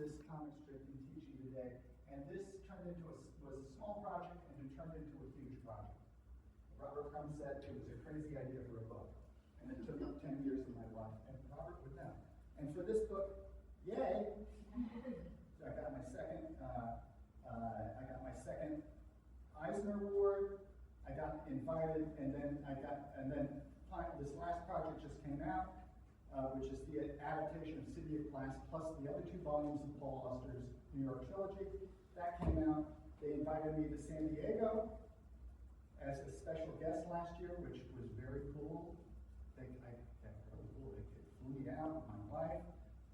this comic strip in teaching today, and this turned into was a small project and it turned into a huge project. Robert Crumb said it was a crazy idea for a book, and it took 10 years of my life, and Robert would know. And for this book, yay! So I got my second Eisner Award. I got invited, and then this last project just came out, which is the adaptation of City of Glass plus the other 2 volumes of Paul Auster's New York Trilogy. That came out. They invited me to San Diego as a special guest last year, which was very cool. They flew me out with my wife.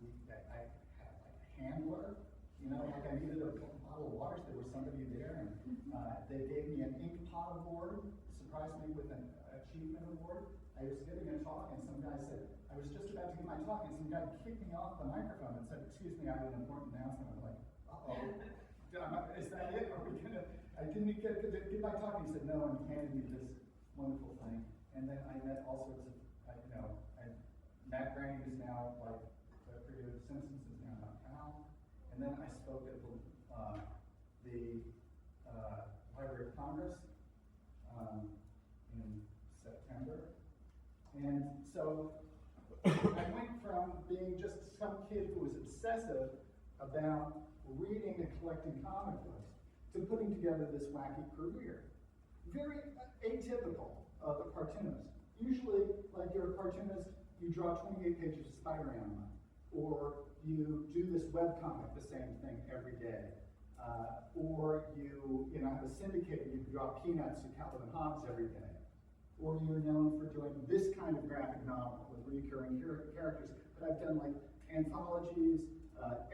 I had like a handler, like I needed a bottle of water, so there was somebody there, and they gave me an ink pot award, surprised me with an achievement award. I was giving a talk, and some guy said, I was just about to give my talk, and some guy kicked me off the microphone and said, excuse me, I have an important announcement. I'm like, uh-oh, is that it? Are we gonna? I didn't get to give my talk, and he said, no, and he handed me this wonderful thing. And then I met all sorts of, Matt Groening is now like, the creator of The Simpsons is now my pal. And then I spoke at the Library of Congress in September. And so I went from being just some kid who was obsessive about reading and collecting comic books to putting together this wacky career. Very atypical of a cartoonist. Usually, like you're a cartoonist, you draw 28 pages of Spider-Man a month, or you do this webcomic, the same thing every day, or you have a syndicate and you draw Peanuts and Calvin and Hobbes every day, or you're known for doing this kind of graphic novel with recurring characters. But I've done like anthologies,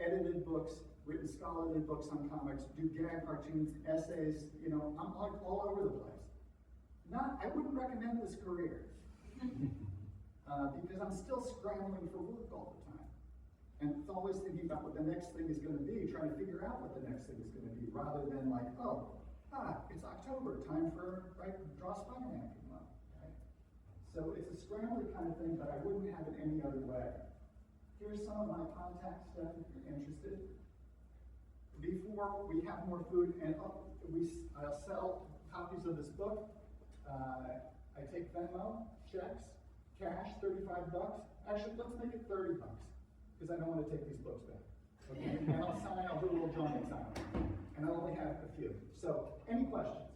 edited books, written scholarly books on comics, do gag cartoons, essays. I'm like all over the place. I wouldn't recommend this career. Because I'm still scrambling for work all the time. And it's always thinking about what the next thing is going to be, trying to figure out what the next thing is going to be, rather than like, it's October, time for draw Spider-Man if you want. Right? So it's a scrambling kind of thing, but I wouldn't have it any other way. Here's some of my contact stuff if you're interested. Before we have more food, and I'll sell copies of this book. I take Venmo, checks, cash, $35. Actually, let's make it $30, because I don't want to take these books back. Okay? And I'll do a little drawing sign. And I only have a few. So, any questions?